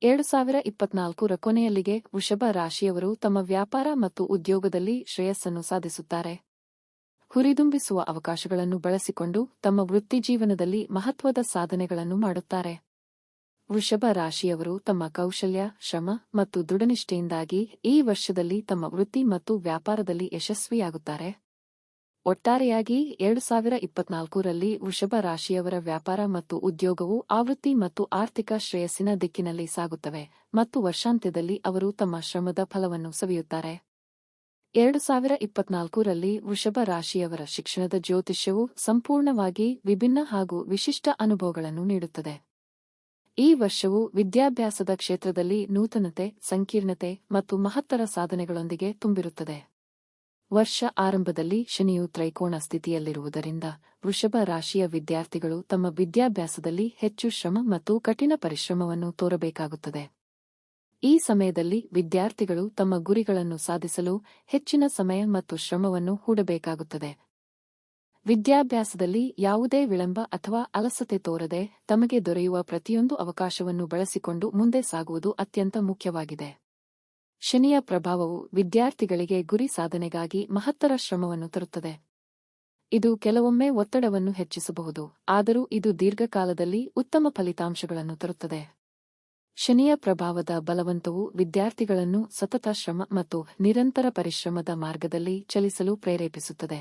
2024ರ ಕೊನೆಯಲ್ಲಿಗೆ ವೃಷಭ ರಾಶಿಯವರು ತಮ್ಮ ವ್ಯಾಪಾರ ಮತ್ತು ಉದ್ಯೋಗದಲ್ಲಿ ಶ್ರೇಯಸ್ಸನ್ನು ಸಾಧಿಸುತ್ತಾರೆ. ಹುರಿದುಂಬಿಸುವ ಅವಕಾಶಗಳನ್ನು ಬಳಸಿಕೊಂಡು ತಮ್ಮ ವೃತ್ತಿಜೀವನದಲ್ಲಿ ಮಹತ್ವದ ಸಾಧನೆಗಳನ್ನು ಮಾಡುತ್ತಾರೆ. ವೃಷಭ ರಾಶಿಯವರು ತಮ್ಮ ಕೌಶಲ್ಯ, ಶ್ರಮ ಮತ್ತು ದೃಢನಿಷ್ಠೆಯಿಂದಾಗಿ ಈ ವರ್ಷದಲ್ಲಿ ತಮ್ಮ ವೃತ್ತಿ ಮತ್ತು ವ್ಯಾಪಾರದಲ್ಲಿ ಯಶಸ್ವಿಯಾಗುತ್ತಾರೆ. ಒಟ್ಟಾರೆಯಾಗಿ 2024ರಲ್ಲಿ ವೃಷಭ ರಾಶಿಯವರ ವ್ಯಾಪಾರ ಮತ್ತು ಉದ್ಯೋಗವು ಆವೃತ್ತಿ ಮತ್ತು ಆರ್ಥಿಕ ಶ್ರೇಯಸ್ಸಿನ ದಿಕ್ಕಿನಲ್ಲಿ ಸಾಗುತ್ತವೆ ಮತ್ತು ವರ್ಷಾಂತ್ಯದಲ್ಲಿ ಅವರು ತಮ್ಮ ಶ್ರಮದ ಫಲವನ್ನು ಸವಿಯುತ್ತಾರೆ. 2024ರಲ್ಲಿ ವೃಷಭ ರಾಶಿಯವರ ಶಿಕ್ಷಣದ ಜ್ಯೋತಿಷ್ಯವು ಸಂಪೂರ್ಣವಾಗಿ ವಿಭಿನ್ನ ಹಾಗೂ ವಿಶಿಷ್ಟ ಅನುಭವಗಳನ್ನು ನೀಡುತ್ತದೆ. ಈ ವರ್ಷವು ವಿದ್ಯಾಭ್ಯಾಸದ ಕ್ಷೇತ್ರದಲ್ಲಿ ನೂತನತೆ, ಸಂಕೀರ್ಣತೆ ಮತ್ತು ಮಹತ್ತರ ಸಾಧನೆಗಳೊಂದಿಗೆ ತುಂಬಿರುತ್ತದೆ. ವರ್ಷ ಆರಂಭದಲ್ಲಿ ಶನಿಯು ತ್ರೈಕೋಣ ಸ್ಥಿತಿಯಲ್ಲಿರುವುದರಿಂದ ವೃಷಭ ರಾಶಿಯ ವಿದ್ಯಾರ್ಥಿಗಳು ತಮ್ಮ ವಿದ್ಯಾಭ್ಯಾಸದಲ್ಲಿ ಹೆಚ್ಚು ಶ್ರಮ ಮತ್ತು ಕಠಿಣ ಪರಿಶ್ರಮವನ್ನು ತೋರಬೇಕಾಗುತ್ತದೆ. ಈ ಸಮಯದಲ್ಲಿ ವಿದ್ಯಾರ್ಥಿಗಳು ತಮ್ಮ ಗುರಿಗಳನ್ನು ಸಾಧಿಸಲು ಹೆಚ್ಚಿನ ಸಮಯ ಮತ್ತು ಶ್ರಮವನ್ನು ಹೂಡಬೇಕಾಗುತ್ತದೆ. ವಿದ್ಯಾಭ್ಯಾಸದಲ್ಲಿ ಯಾವುದೇ ವಿಳಂಬ ಅಥವಾ ಅಲಸತೆ ತೋರದೆ ತಮಗೆ ದೊರೆಯುವ ಪ್ರತಿಯೊಂದು ಅವಕಾಶವನ್ನು ಬಳಸಿಕೊಂಡು ಮುಂದೆ ಸಾಗುವುದು ಅತ್ಯಂತ ಮುಖ್ಯವಾಗಿದೆ. ಶನಿಯ ಪ್ರಭಾವವು ವಿದ್ಯಾರ್ಥಿಗಳಿಗೆ ಗುರಿ ಸಾಧನೆಗಾಗಿ ಮಹತ್ತರ ಶ್ರಮವನ್ನು ತರುತ್ತದೆ. ಇದು ಕೆಲವೊಮ್ಮೆ ಒತ್ತಡವನ್ನು ಹೆಚ್ಚಿಸಬಹುದು, ಆದರೂ ಇದು ದೀರ್ಘಕಾಲದಲ್ಲಿ ಉತ್ತಮ ಫಲಿತಾಂಶಗಳನ್ನು ತರುತ್ತದೆ. ಶನಿಯ ಪ್ರಭಾವದ ಬಲವಂತವು ವಿದ್ಯಾರ್ಥಿಗಳನ್ನು ಸತತ ಶ್ರಮ ಮತ್ತು ನಿರಂತರ ಪರಿಶ್ರಮದ ಮಾರ್ಗದಲ್ಲಿ ಚಲಿಸಲು ಪ್ರೇರೇಪಿಸುತ್ತದೆ.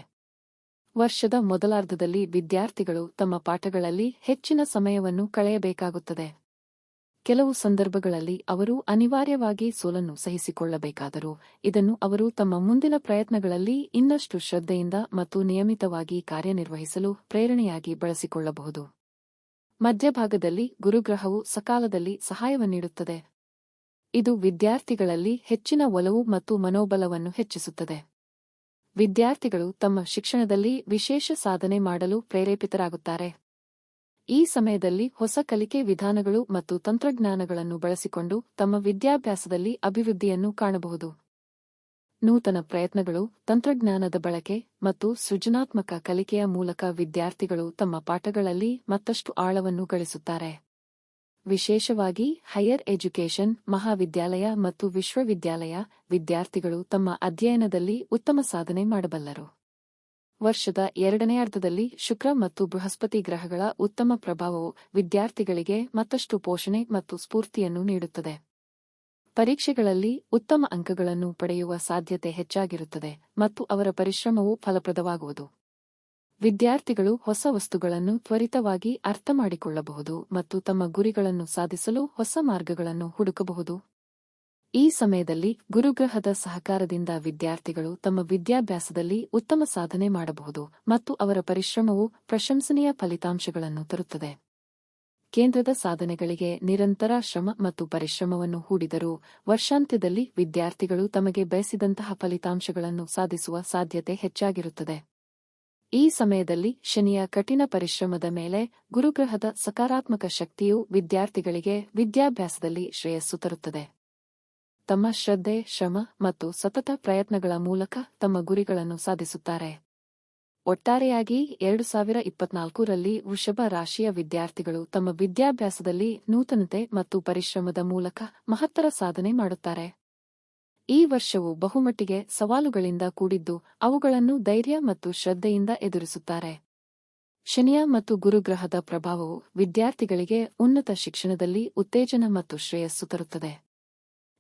ವರ್ಷದ ಮೊದಲಾರ್ಧದಲ್ಲಿ ವಿದ್ಯಾರ್ಥಿಗಳು ತಮ್ಮ ಪಾಠಗಳಲ್ಲಿ ಹೆಚ್ಚಿನ ಸಮಯವನ್ನು ಕಳೆಯಬೇಕಾಗುತ್ತದೆ. ಕೆಲವು ಸಂದರ್ಭಗಳಲ್ಲಿ ಅವರು ಅನಿವಾರ್ಯವಾಗಿ ಸೋಲನ್ನು ಸಹಿಸಿಕೊಳ್ಳಬೇಕಾದರೂ ಇದನ್ನು ಅವರು ತಮ್ಮ ಮುಂದಿನ ಪ್ರಯತ್ನಗಳಲ್ಲಿ ಇನ್ನಷ್ಟು ಶ್ರದ್ಧೆಯಿಂದ ಮತ್ತು ನಿಯಮಿತವಾಗಿ ಕಾರ್ಯನಿರ್ವಹಿಸಲು ಪ್ರೇರಣೆಯಾಗಿ ಬಳಸಿಕೊಳ್ಳಬಹುದು. ಮಧ್ಯಭಾಗದಲ್ಲಿ ಗುರುಗ್ರಹವು ಸಕಾಲದಲ್ಲಿ ಸಹಾಯವನ್ನಿಡುತ್ತದೆ. ಇದು ವಿದ್ಯಾರ್ಥಿಗಳಲ್ಲಿ ಹೆಚ್ಚಿನ ಒಲವು ಮತ್ತು ಮನೋಬಲವನ್ನು ಹೆಚ್ಚಿಸುತ್ತದೆ. ವಿದ್ಯಾರ್ಥಿಗಳು ತಮ್ಮ ಶಿಕ್ಷಣದಲ್ಲಿ ವಿಶೇಷ ಸಾಧನೆ ಮಾಡಲು ಪ್ರೇರೇಪಿತರಾಗುತ್ತಾರೆ. ಈ ಸಮಯದಲ್ಲಿ ಹೊಸ ಕಲಿಕೆ ವಿಧಾನಗಳು ಮತ್ತು ತಂತ್ರಜ್ಞಾನಗಳನ್ನು ಬಳಸಿಕೊಂಡು ತಮ್ಮ ವಿದ್ಯಾಭ್ಯಾಸದಲ್ಲಿ ಅಭಿವೃದ್ಧಿಯನ್ನು ಕಾಣಬಹುದು. ನೂತನ ಪ್ರಯತ್ನಗಳು, ತಂತ್ರಜ್ಞಾನದ ಬಳಕೆ ಮತ್ತು ಸೃಜನಾತ್ಮಕ ಕಲಿಕೆಯ ಮೂಲಕ ವಿದ್ಯಾರ್ಥಿಗಳು ತಮ್ಮ ಪಾಠಗಳಲ್ಲಿ ಮತ್ತಷ್ಟು ಆಳವನ್ನು ಗಳಿಸುತ್ತಾರೆ. ವಿಶೇಷವಾಗಿ ಹೈಯರ್ ಎಜುಕೇಷನ್, ಮಹಾವಿದ್ಯಾಲಯ ಮತ್ತು ವಿಶ್ವವಿದ್ಯಾಲಯ ವಿದ್ಯಾರ್ಥಿಗಳು ತಮ್ಮ ಅಧ್ಯಯನದಲ್ಲಿ ಉತ್ತಮ ಸಾಧನೆ ಮಾಡಬಲ್ಲರು. ವರ್ಷದ ಎರಡನೇ ಅರ್ಧದಲ್ಲಿ ಶುಕ್ರ ಮತ್ತು ಬೃಹಸ್ಪತಿ ಗ್ರಹಗಳ ಉತ್ತಮ ಪ್ರಭಾವವು ವಿದ್ಯಾರ್ಥಿಗಳಿಗೆ ಮತ್ತಷ್ಟು ಪೋಷಣೆ ಮತ್ತು ಸ್ಫೂರ್ತಿಯನ್ನು ನೀಡುತ್ತದೆ. ಪರೀಕ್ಷೆಗಳಲ್ಲಿ ಉತ್ತಮ ಅಂಕಗಳನ್ನು ಪಡೆಯುವ ಸಾಧ್ಯತೆ ಹೆಚ್ಚಾಗಿರುತ್ತದೆ ಮತ್ತು ಅವರ ಪರಿಶ್ರಮವು ಫಲಪ್ರದವಾಗುವುದು. ವಿದ್ಯಾರ್ಥಿಗಳು ಹೊಸ ವಸ್ತುಗಳನ್ನು ತ್ವರಿತವಾಗಿ ಅರ್ಥಮಾಡಿಕೊಳ್ಳಬಹುದು ಮತ್ತು ತಮ್ಮ ಗುರಿಗಳನ್ನು ಸಾಧಿಸಲು ಹೊಸ ಮಾರ್ಗಗಳನ್ನು ಹುಡುಕಬಹುದು. ಈ ಸಮಯದಲ್ಲಿ ಗುರುಗ್ರಹದ ಸಹಕಾರದಿಂದ ವಿದ್ಯಾರ್ಥಿಗಳು ತಮ್ಮ ವಿದ್ಯಾಭ್ಯಾಸದಲ್ಲಿ ಉತ್ತಮ ಸಾಧನೆ ಮಾಡಬಹುದು ಮತ್ತು ಅವರ ಪರಿಶ್ರಮವು ಪ್ರಶಂಸನೀಯ ಫಲಿತಾಂಶಗಳನ್ನು ತರುತ್ತದೆ. ಕೇಂದ್ರದ ಸಾಧನೆಗಳಿಗೆ ನಿರಂತರ ಶ್ರಮ ಮತ್ತು ಪರಿಶ್ರಮವನ್ನು ಹೂಡಿದರೂ ವರ್ಷಾಂತ್ಯದಲ್ಲಿ ವಿದ್ಯಾರ್ಥಿಗಳು ತಮಗೆ ಬಯಸಿದಂತಹ ಫಲಿತಾಂಶಗಳನ್ನು ಸಾಧಿಸುವ ಸಾಧ್ಯತೆ ಹೆಚ್ಚಾಗಿರುತ್ತದೆ. ಈ ಸಮಯದಲ್ಲಿ ಶನಿಯ ಕಠಿಣ ಪರಿಶ್ರಮದ ಮೇಲೆ ಗುರುಗ್ರಹದ ಸಕಾರಾತ್ಮಕ ಶಕ್ತಿಯು ವಿದ್ಯಾರ್ಥಿಗಳಿಗೆ ವಿದ್ಯಾಭ್ಯಾಸದಲ್ಲಿ ಶ್ರೇಯಸ್ಸು ತರುತ್ತದೆ. ತಮ್ಮ ಶ್ರದ್ಧೆ, ಶ್ರಮ ಮತ್ತು ಸತತ ಪ್ರಯತ್ನಗಳ ಮೂಲಕ ತಮ್ಮ ಗುರಿಗಳನ್ನು ಸಾಧಿಸುತ್ತಾರೆ. ಒಟ್ಟಾರೆಯಾಗಿ 2024ರಲ್ಲಿ ವೃಷಭ ರಾಶಿಯ ವಿದ್ಯಾರ್ಥಿಗಳು ತಮ್ಮ ವಿದ್ಯಾಭ್ಯಾಸದಲ್ಲಿ ನೂತನತೆ ಮತ್ತು ಪರಿಶ್ರಮದ ಮೂಲಕ ಮಹತ್ತರ ಸಾಧನೆ ಮಾಡುತ್ತಾರೆ. ಈ ವರ್ಷವು ಬಹುಮಟ್ಟಿಗೆ ಸವಾಲುಗಳಿಂದ ಕೂಡಿದ್ದು ಅವುಗಳನ್ನು ಧೈರ್ಯ ಮತ್ತು ಶ್ರದ್ಧೆಯಿಂದ ಎದುರಿಸುತ್ತಾರೆ. ಶನಿಯ ಮತ್ತು ಗುರುಗ್ರಹದ ಪ್ರಭಾವವು ವಿದ್ಯಾರ್ಥಿಗಳಿಗೆ ಉನ್ನತ ಶಿಕ್ಷಣದಲ್ಲಿ ಉತ್ತೇಜನ ಮತ್ತು ಶ್ರೇಯಸ್ಸು ತರುತ್ತದೆ.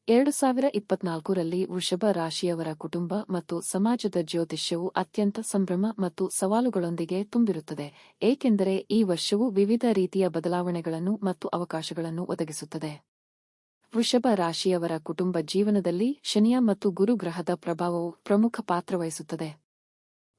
2024ರಲ್ಲಿ ವೃಷಭ ರಾಶಿಯವರ ಕುಟುಂಬ ಮತ್ತು ಸಮಾಜದ ಜ್ಯೋತಿಷ್ಯವು ಅತ್ಯಂತ ಸಂಭ್ರಮ ಮತ್ತು ಸವಾಲುಗಳೊಂದಿಗೆ ತುಂಬಿರುತ್ತದೆ, ಏಕೆಂದರೆ ಈ ವರ್ಷವು ವಿವಿಧ ರೀತಿಯ ಬದಲಾವಣೆಗಳನ್ನು ಮತ್ತು ಅವಕಾಶಗಳನ್ನು ಒದಗಿಸುತ್ತದೆ. ವೃಷಭ ರಾಶಿಯವರ ಕುಟುಂಬ ಜೀವನದಲ್ಲಿ ಶನಿಯ ಮತ್ತು ಗುರುಗ್ರಹದ ಪ್ರಭಾವವು ಪ್ರಮುಖ ಪಾತ್ರ ವಹಿಸುತ್ತದೆ.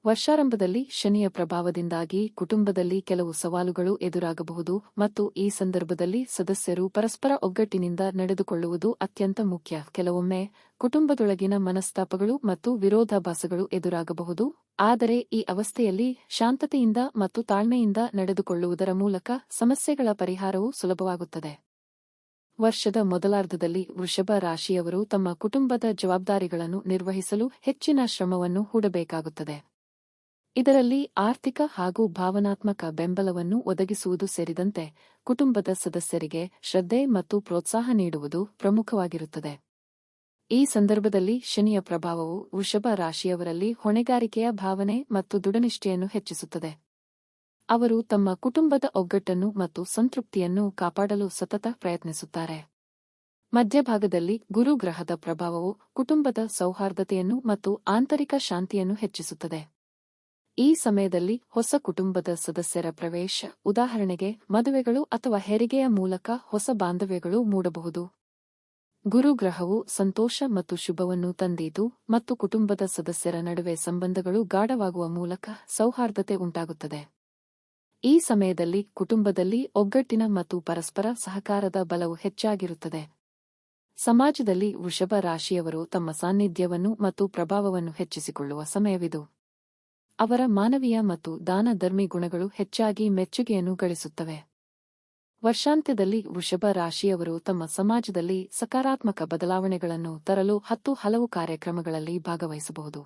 ವರ್ಷಾರಂಭದಲ್ಲಿ ಶನಿಯ ಪ್ರಭಾವದಿಂದಾಗಿ ಕುಟುಂಬದಲ್ಲಿ ಕೆಲವು ಸವಾಲುಗಳು ಎದುರಾಗಬಹುದು ಮತ್ತು ಈ ಸಂದರ್ಭದಲ್ಲಿ ಸದಸ್ಯರು ಪರಸ್ಪರ ಒಗ್ಗಟ್ಟಿನಿಂದ ನಡೆದುಕೊಳ್ಳುವುದು ಅತ್ಯಂತ ಮುಖ್ಯ. ಕೆಲವೊಮ್ಮೆ ಕುಟುಂಬದೊಳಗಿನ ಮನಸ್ತಾಪಗಳು ಮತ್ತು ವಿರೋಧಾಭಾಸಗಳು ಎದುರಾಗಬಹುದು, ಆದರೆ ಈ ಅವಸ್ಥೆಯಲ್ಲಿ ಶಾಂತತೆಯಿಂದ ಮತ್ತು ತಾಳ್ಮೆಯಿಂದ ನಡೆದುಕೊಳ್ಳುವುದರ ಮೂಲಕ ಸಮಸ್ಯೆಗಳ ಪರಿಹಾರವು ಸುಲಭವಾಗುತ್ತದೆ. ವರ್ಷದ ಮೊದಲಾರ್ಧದಲ್ಲಿ ವೃಷಭ ರಾಶಿಯವರು ತಮ್ಮ ಕುಟುಂಬದ ಜವಾಬ್ದಾರಿಗಳನ್ನು ನಿರ್ವಹಿಸಲು ಹೆಚ್ಚಿನ ಶ್ರಮವನ್ನು ಹೂಡಬೇಕಾಗುತ್ತದೆ. ಇದರಲ್ಲಿ ಆರ್ಥಿಕ ಹಾಗೂ ಭಾವನಾತ್ಮಕ ಬೆಂಬಲವನ್ನು ಒದಗಿಸುವುದು ಸೇರಿದಂತೆ ಕುಟುಂಬದ ಸದಸ್ಯರಿಗೆ ಶ್ರದ್ಧೆ ಮತ್ತು ಪ್ರೋತ್ಸಾಹ ನೀಡುವುದು ಪ್ರಮುಖವಾಗಿರುತ್ತದೆ. ಈ ಸಂದರ್ಭದಲ್ಲಿ ಶನಿಯ ಪ್ರಭಾವವು ವೃಷಭ ರಾಶಿಯವರಲ್ಲಿ ಹೊಣೆಗಾರಿಕೆಯ ಭಾವನೆ ಮತ್ತು ದೃಢನಿಷ್ಠೆಯನ್ನು ಹೆಚ್ಚಿಸುತ್ತದೆ. ಅವರು ತಮ್ಮ ಕುಟುಂಬದ ಒಗ್ಗಟ್ಟನ್ನು ಮತ್ತು ಸಂತೃಪ್ತಿಯನ್ನು ಕಾಪಾಡಲು ಸತತ ಪ್ರಯತ್ನಿಸುತ್ತಾರೆ. ಮಧ್ಯಭಾಗದಲ್ಲಿ ಗುರು ಗ್ರಹದ ಪ್ರಭಾವವು ಕುಟುಂಬದ ಸೌಹಾರ್ದತೆಯನ್ನು ಮತ್ತು ಆಂತರಿಕ ಶಾಂತಿಯನ್ನು ಹೆಚ್ಚಿಸುತ್ತದೆ. ಈ ಸಮಯದಲ್ಲಿ ಹೊಸ ಕುಟುಂಬದ ಸದಸ್ಯರ ಪ್ರವೇಶ, ಉದಾಹರಣೆಗೆ ಮದುವೆಗಳು ಅಥವಾ ಹೆರಿಗೆಯ ಮೂಲಕ ಹೊಸ ಬಾಂಧವ್ಯಗಳು ಮೂಡಬಹುದು. ಗುರುಗ್ರಹವು ಸಂತೋಷ ಮತ್ತು ಶುಭವನ್ನು ತಂದೀತು ಮತ್ತು ಕುಟುಂಬದ ಸದಸ್ಯರ ನಡುವೆ ಸಂಬಂಧಗಳು ಗಾಢವಾಗುವ ಮೂಲಕ ಸೌಹಾರ್ದತೆ ಉಂಟಾಗುತ್ತದೆ. ಈ ಸಮಯದಲ್ಲಿ ಕುಟುಂಬದಲ್ಲಿ ಒಗ್ಗಟ್ಟಿನ ಮತ್ತು ಪರಸ್ಪರ ಸಹಕಾರದ ಬಲವು ಹೆಚ್ಚಾಗಿರುತ್ತದೆ. ಸಮಾಜದಲ್ಲಿ ವೃಷಭ ರಾಶಿಯವರು ತಮ್ಮ ಸಾನ್ನಿಧ್ಯವನ್ನು ಮತ್ತು ಪ್ರಭಾವವನ್ನು ಹೆಚ್ಚಿಸಿಕೊಳ್ಳುವ ಸಮಯವಿದು. ಅವರ ಮಾನವೀಯ ಮತ್ತು ದಾನಧರ್ಮಿ ಗುಣಗಳು ಹೆಚ್ಚಾಗಿ ಮೆಚ್ಚುಗೆಯನ್ನು ಗಳಿಸುತ್ತವೆ. ವರ್ಷಾಂತ್ಯದಲ್ಲಿ ವೃಷಭ ರಾಶಿಯವರು ತಮ್ಮ ಸಮಾಜದಲ್ಲಿ ಸಕಾರಾತ್ಮಕ ಬದಲಾವಣೆಗಳನ್ನು ತರಲು ಹಲವು ಕಾರ್ಯಕ್ರಮಗಳಲ್ಲಿ ಭಾಗವಹಿಸಬಹುದು.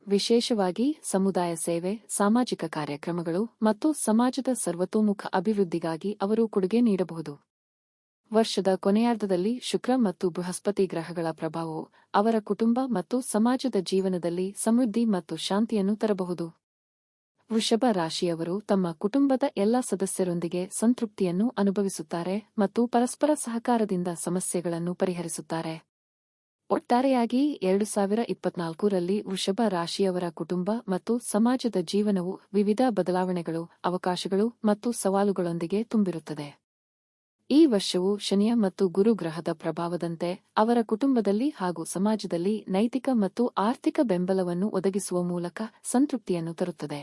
ವಿಶೇಷವಾಗಿ ಸಮುದಾಯ ಸೇವೆ, ಸಾಮಾಜಿಕ ಕಾರ್ಯಕ್ರಮಗಳು ಮತ್ತು ಸಮಾಜದ ಸರ್ವತೋಮುಖ ಅಭಿವೃದ್ಧಿಗಾಗಿ ಅವರು ಕೊಡುಗೆ ನೀಡಬಹುದು. ವರ್ಷದ ಕೊನೆಯಾರ್ಧದಲ್ಲಿ ಶುಕ್ರ ಮತ್ತು ಬೃಹಸ್ಪತಿ ಗ್ರಹಗಳ ಪ್ರಭಾವವು ಅವರ ಕುಟುಂಬ ಮತ್ತು ಸಮಾಜದ ಜೀವನದಲ್ಲಿ ಸಮೃದ್ಧಿ ಮತ್ತು ಶಾಂತಿಯನ್ನು ತರಬಹುದು. ವೃಷಭ ರಾಶಿಯವರು ತಮ್ಮ ಕುಟುಂಬದ ಎಲ್ಲ ಸದಸ್ಯರೊಂದಿಗೆ ಸಂತೃಪ್ತಿಯನ್ನು ಅನುಭವಿಸುತ್ತಾರೆ ಮತ್ತು ಪರಸ್ಪರ ಸಹಕಾರದಿಂದ ಸಮಸ್ಯೆಗಳನ್ನು ಪರಿಹರಿಸುತ್ತಾರೆ. ಒಟ್ಟಾರೆಯಾಗಿ 2024ರಲ್ಲಿ ವೃಷಭ ರಾಶಿಯವರ ಕುಟುಂಬ ಮತ್ತು ಸಮಾಜದ ಜೀವನವು ವಿವಿಧ ಬದಲಾವಣೆಗಳು, ಅವಕಾಶಗಳು ಮತ್ತು ಸವಾಲುಗಳೊಂದಿಗೆ ತುಂಬಿರುತ್ತದೆ. ಈ ವರ್ಷವು ಶನಿಯ ಮತ್ತು ಗುರು ಗ್ರಹದ ಪ್ರಭಾವದಂತೆ ಅವರ ಕುಟುಂಬದಲ್ಲಿ ಹಾಗೂ ಸಮಾಜದಲ್ಲಿ ನೈತಿಕ ಮತ್ತು ಆರ್ಥಿಕ ಬೆಂಬಲವನ್ನು ಒದಗಿಸುವ ಮೂಲಕ ಸಂತೃಪ್ತಿಯನ್ನು ತರುತ್ತದೆ.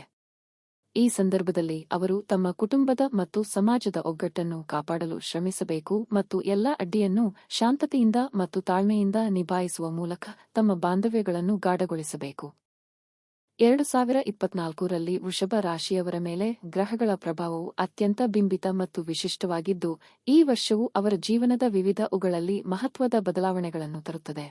ಈ ಸಂದರ್ಭದಲ್ಲಿ ಅವರು ತಮ್ಮ ಕುಟುಂಬದ ಮತ್ತು ಸಮಾಜದ ಒಗ್ಗಟ್ಟನ್ನು ಕಾಪಾಡಲು ಶ್ರಮಿಸಬೇಕು ಮತ್ತು ಎಲ್ಲ ಅಡ್ಡಿಯನ್ನು ಶಾಂತತೆಯಿಂದ ಮತ್ತು ತಾಳ್ಮೆಯಿಂದ ನಿಭಾಯಿಸುವ ಮೂಲಕ ತಮ್ಮ ಬಾಂಧವ್ಯಗಳನ್ನು ಗಾಢಗೊಳಿಸಬೇಕು. 2024ರಲ್ಲಿ ವೃಷಭ ರಾಶಿಯವರ ಮೇಲೆ ಗ್ರಹಗಳ ಪ್ರಭಾವವು ಅತ್ಯಂತ ಬಿಂಬಿತ ಮತ್ತು ವಿಶಿಷ್ಟವಾಗಿದ್ದು, ಈ ವರ್ಷವು ಅವರ ಜೀವನದ ವಿವಿಧ ಉಗಳಲ್ಲಿ ಮಹತ್ವದ ಬದಲಾವಣೆಗಳನ್ನು ತರುತ್ತದೆ.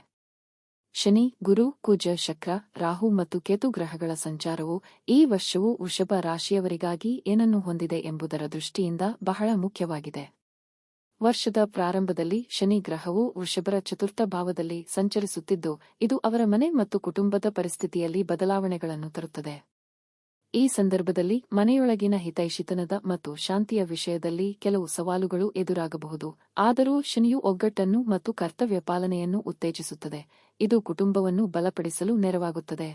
ಶನಿ, ಗುರು, ಕುಜ, ಶುಕ್ರ, ರಾಹು ಮತ್ತು ಕೇತು ಗ್ರಹಗಳ ಸಂಚಾರವು ಈ ವರ್ಷವು ವೃಷಭ ರಾಶಿಯವರಿಗಾಗಿ ಏನನ್ನು ಹೊಂದಿದೆ ಎಂಬುದರ ದೃಷ್ಟಿಯಿಂದ ಬಹಳ ಮುಖ್ಯವಾಗಿದೆ. ವರ್ಷದ ಪ್ರಾರಂಭದಲ್ಲಿ ಶನಿ ಗ್ರಹವು ವೃಷಭರ ಚತುರ್ಥ ಭಾವದಲ್ಲಿ ಸಂಚರಿಸುತ್ತಿದ್ದು, ಇದು ಅವರ ಮನೆ ಮತ್ತು ಕುಟುಂಬದ ಪರಿಸ್ಥಿತಿಯಲ್ಲಿ ಬದಲಾವಣೆಗಳನ್ನು ತರುತ್ತದೆ. ಈ ಸಂದರ್ಭದಲ್ಲಿ ಮನೆಯೊಳಗಿನ ಹಿತೈಷಿತನದ ಮತ್ತು ಶಾಂತಿಯ ವಿಷಯದಲ್ಲಿ ಕೆಲವು ಸವಾಲುಗಳು ಎದುರಾಗಬಹುದು, ಆದರೂ ಶನಿಯು ಒಗ್ಗಟ್ಟನ್ನು ಮತ್ತು ಕರ್ತವ್ಯ ಪಾಲನೆಯನ್ನು ಉತ್ತೇಜಿಸುತ್ತದೆ, ಇದು ಕುಟುಂಬವನ್ನು ಬಲಪಡಿಸಲು ನೆರವಾಗುತ್ತದೆ.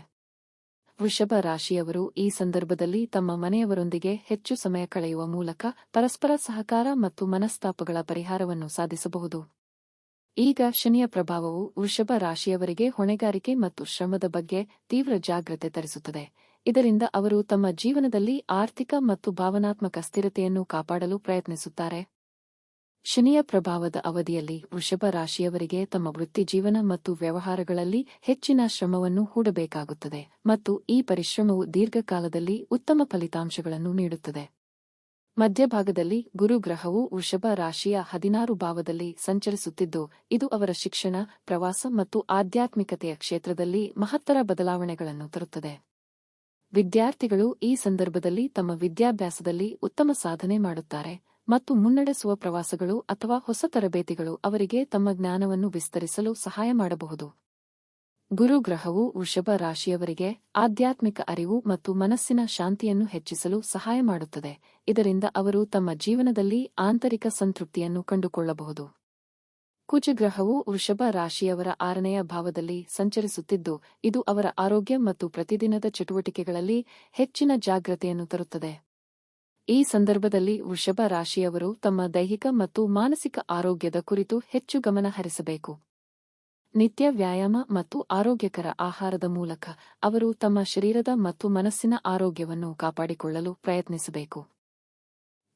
ವೃಷಭ ರಾಶಿಯವರು ಈ ಸಂದರ್ಭದಲ್ಲಿ ತಮ್ಮ ಮನೆಯವರೊಂದಿಗೆ ಹೆಚ್ಚು ಸಮಯ ಕಳೆಯುವ ಮೂಲಕ ಪರಸ್ಪರ ಸಹಕಾರ ಮತ್ತು ಮನಸ್ತಾಪಗಳ ಪರಿಹಾರವನ್ನು ಸಾಧಿಸಬಹುದು. ಈಗ ಶನಿಯ ಪ್ರಭಾವವು ವೃಷಭ ರಾಶಿಯವರಿಗೆ ಹೊಣೆಗಾರಿಕೆ ಮತ್ತು ಶ್ರಮದ ಬಗ್ಗೆ ತೀವ್ರ ಜಾಗೃತೆ ತರಿಸುತ್ತದೆ. ಇದರಿಂದ ಅವರು ತಮ್ಮ ಜೀವನದಲ್ಲಿ ಆರ್ಥಿಕ ಮತ್ತು ಭಾವನಾತ್ಮಕ ಸ್ಥಿರತೆಯನ್ನು ಕಾಪಾಡಲು ಪ್ರಯತ್ನಿಸುತ್ತಾರೆ. ಶನಿಯ ಪ್ರಭಾವದ ಅವಧಿಯಲ್ಲಿ ವೃಷಭ ರಾಶಿಯವರಿಗೆ ತಮ್ಮ ವೃತ್ತಿಜೀವನ ಮತ್ತು ವ್ಯವಹಾರಗಳಲ್ಲಿ ಹೆಚ್ಚಿನ ಶ್ರಮವನ್ನು ಹೂಡಬೇಕಾಗುತ್ತದೆ ಮತ್ತು ಈ ಪರಿಶ್ರಮವು ದೀರ್ಘಕಾಲದಲ್ಲಿ ಉತ್ತಮ ಫಲಿತಾಂಶಗಳನ್ನು ನೀಡುತ್ತದೆ. ಮಧ್ಯಭಾಗದಲ್ಲಿ ಗುರು ಗ್ರಹವು ವೃಷಭ ರಾಶಿಯ 16 ಭಾವದಲ್ಲಿ ಸಂಚರಿಸುತ್ತಿದ್ದು, ಇದು ಅವರ ಶಿಕ್ಷಣ, ಪ್ರವಾಸ ಮತ್ತು ಆಧ್ಯಾತ್ಮಿಕತೆಯ ಕ್ಷೇತ್ರದಲ್ಲಿ ಮಹತ್ತರ ಬದಲಾವಣೆಗಳನ್ನು ತರುತ್ತದೆ. ವಿದ್ಯಾರ್ಥಿಗಳು ಈ ಸಂದರ್ಭದಲ್ಲಿ ತಮ್ಮ ವಿದ್ಯಾಭ್ಯಾಸದಲ್ಲಿ ಉತ್ತಮ ಸಾಧನೆ ಮಾಡುತ್ತಾರೆ ಮತ್ತು ಮುನ್ನಡೆಸುವ ಪ್ರವಾಸಗಳು ಅಥವಾ ಹೊಸ ತರಬೇತಿಗಳು ಅವರಿಗೆ ತಮ್ಮ ಜ್ಞಾನವನ್ನು ವಿಸ್ತರಿಸಲು ಸಹಾಯ ಮಾಡಬಹುದು. ಗುರು ಗ್ರಹವು ವೃಷಭ ರಾಶಿಯವರಿಗೆ ಆಧ್ಯಾತ್ಮಿಕ ಅರಿವು ಮತ್ತು ಮನಸ್ಸಿನ ಶಾಂತಿಯನ್ನು ಹೆಚ್ಚಿಸಲು ಸಹಾಯ ಮಾಡುತ್ತದೆ, ಇದರಿಂದ ಅವರು ತಮ್ಮ ಜೀವನದಲ್ಲಿ ಆಂತರಿಕ ಸಂತೃಪ್ತಿಯನ್ನು ಕಂಡುಕೊಳ್ಳಬಹುದು. ಕುಜ ಗ್ರಹವು ವೃಷಭ ರಾಶಿಯವರ 6ನೆಯ ಭಾವದಲ್ಲಿ ಸಂಚರಿಸುತ್ತಿದ್ದು, ಇದು ಅವರ ಆರೋಗ್ಯ ಮತ್ತು ಪ್ರತಿದಿನದ ಚಟುವಟಿಕೆಗಳಲ್ಲಿ ಹೆಚ್ಚಿನ ಜಾಗ್ರತೆಯನ್ನು ತರುತ್ತದೆ. ಈ ಸಂದರ್ಭದಲ್ಲಿ ವೃಷಭ ರಾಶಿಯವರು ತಮ್ಮ ದೈಹಿಕ ಮತ್ತು ಮಾನಸಿಕ ಆರೋಗ್ಯದ ಕುರಿತು ಹೆಚ್ಚು ಗಮನ ಹರಿಸಬೇಕು. ನಿತ್ಯ ವ್ಯಾಯಾಮ ಮತ್ತು ಆರೋಗ್ಯಕರ ಆಹಾರದ ಮೂಲಕ ಅವರು ತಮ್ಮ ಶರೀರದ ಮತ್ತು ಮನಸ್ಸಿನ ಆರೋಗ್ಯವನ್ನು ಕಾಪಾಡಿಕೊಳ್ಳಲು ಪ್ರಯತ್ನಿಸಬೇಕು.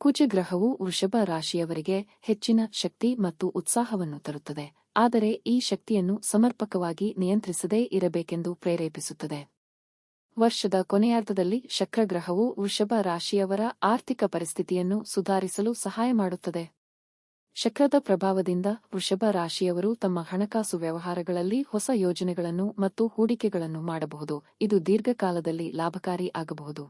ಕುಜಗ್ರಹವು ವೃಷಭ ರಾಶಿಯವರಿಗೆ ಹೆಚ್ಚಿನ ಶಕ್ತಿ ಮತ್ತು ಉತ್ಸಾಹವನ್ನು ತರುತ್ತದೆ, ಆದರೆ ಈ ಶಕ್ತಿಯನ್ನು ಸಮರ್ಪಕವಾಗಿ ನಿಯಂತ್ರಿಸದೇ ಇರಬೇಕೆಂದು ಪ್ರೇರೇಪಿಸುತ್ತದೆ. ವರ್ಷದ ಕೊನೆಯಾರ್ಧದಲ್ಲಿ ಶುಕ್ರಗ್ರಹವು ವೃಷಭ ರಾಶಿಯವರ ಆರ್ಥಿಕ ಪರಿಸ್ಥಿತಿಯನ್ನು ಸುಧಾರಿಸಲು ಸಹಾಯ ಮಾಡುತ್ತದೆ. ಶುಕ್ರದ ಪ್ರಭಾವದಿಂದ ವೃಷಭ ರಾಶಿಯವರು ತಮ್ಮ ಹಣಕಾಸು ವ್ಯವಹಾರಗಳಲ್ಲಿ ಹೊಸ ಯೋಜನೆಗಳನ್ನು ಮತ್ತು ಹೂಡಿಕೆಗಳನ್ನು ಮಾಡಬಹುದು, ಇದು ದೀರ್ಘಕಾಲದಲ್ಲಿ ಲಾಭಕಾರಿ ಆಗಬಹುದು.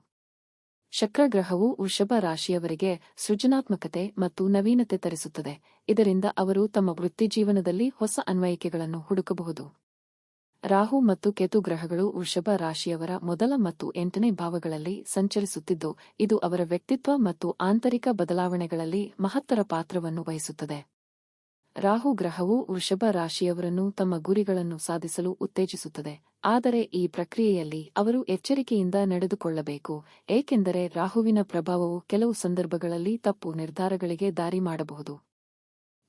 ಶುಕ್ರಗ್ರಹವು ವೃಷಭ ರಾಶಿಯವರಿಗೆ ಸೃಜನಾತ್ಮಕತೆ ಮತ್ತು ನವೀನತೆ ತರಿಸುತ್ತದೆ, ಇದರಿಂದ ಅವರು ತಮ್ಮ ವೃತ್ತಿಜೀವನದಲ್ಲಿ ಹೊಸ ಅನ್ವಯಿಕೆಗಳನ್ನು ಹುಡುಕಬಹುದು. ರಾಹು ಮತ್ತು ಕೇತು ಗ್ರಹಗಳು ವೃಷಭ ರಾಶಿಯವರ ಮೊದಲ ಮತ್ತು 8ನೇ ಭಾವಗಳಲ್ಲಿ ಸಂಚರಿಸುತ್ತಿದ್ದು, ಇದು ಅವರ ವ್ಯಕ್ತಿತ್ವ ಮತ್ತು ಆಂತರಿಕ ಬದಲಾವಣೆಗಳಲ್ಲಿ ಮಹತ್ತರ ಪಾತ್ರವನ್ನು ವಹಿಸುತ್ತದೆ. ರಾಹು ಗ್ರಹವು ವೃಷಭ ರಾಶಿಯವರನ್ನು ತಮ್ಮ ಗುರಿಗಳನ್ನು ಸಾಧಿಸಲು ಉತ್ತೇಜಿಸುತ್ತದೆ, ಆದರೆ ಈ ಪ್ರಕ್ರಿಯೆಯಲ್ಲಿ ಅವರು ಎಚ್ಚರಿಕೆಯಿಂದ ನಡೆದುಕೊಳ್ಳಬೇಕು, ಏಕೆಂದರೆ ರಾಹುವಿನ ಪ್ರಭಾವವು ಕೆಲವು ಸಂದರ್ಭಗಳಲ್ಲಿ ತಪ್ಪು ನಿರ್ಧಾರಗಳಿಗೆ ದಾರಿ ಮಾಡಬಹುದು.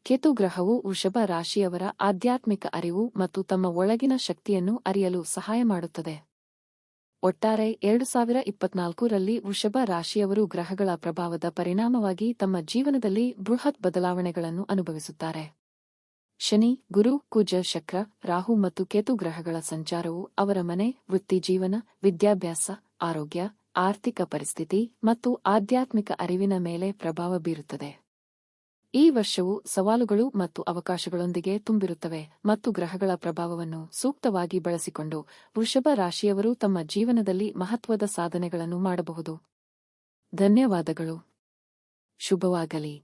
ಕೇತು ಗ್ರಹವು ವೃಷಭ ರಾಶಿಯವರ ಆಧ್ಯಾತ್ಮಿಕ ಅರಿವು ಮತ್ತು ತಮ್ಮ ಒಳಗಿನ ಶಕ್ತಿಯನ್ನು ಅರಿಯಲು ಸಹಾಯ ಮಾಡುತ್ತದೆ. ಒಟ್ಟಾರೆ 2024ರಲ್ಲಿ ವೃಷಭ ರಾಶಿಯವರು ಗ್ರಹಗಳ ಪ್ರಭಾವದ ಪರಿಣಾಮವಾಗಿ ತಮ್ಮ ಜೀವನದಲ್ಲಿ ಬೃಹತ್ ಬದಲಾವಣೆಗಳನ್ನು ಅನುಭವಿಸುತ್ತಾರೆ. ಶನಿ, ಗುರು, ಕುಜ, ಶುಕ್ರ, ರಾಹು ಮತ್ತು ಕೇತು ಗ್ರಹಗಳ ಸಂಚಾರವು ಅವರ ಮನೆ, ವೃತ್ತಿಜೀವನ, ವಿದ್ಯಾಭ್ಯಾಸ, ಆರೋಗ್ಯ, ಆರ್ಥಿಕ ಪರಿಸ್ಥಿತಿ ಮತ್ತು ಆಧ್ಯಾತ್ಮಿಕ ಅರಿವಿನ ಮೇಲೆ ಪ್ರಭಾವ ಬೀರುತ್ತದೆ. ಈ ವರ್ಷವು ಸವಾಲುಗಳು ಮತ್ತು ಅವಕಾಶಗಳೊಂದಿಗೆ ತುಂಬಿರುತ್ತವೆ, ಮತ್ತು ಗ್ರಹಗಳ ಪ್ರಭಾವವನ್ನು ಸೂಕ್ತವಾಗಿ ಬಳಸಿಕೊಂಡು ವೃಷಭ ರಾಶಿಯವರು ತಮ್ಮ ಜೀವನದಲ್ಲಿ ಮಹತ್ವದ ಸಾಧನೆಗಳನ್ನು ಮಾಡಬಹುದು. ಧನ್ಯವಾದಗಳು. ಶುಭವಾಗಲಿ.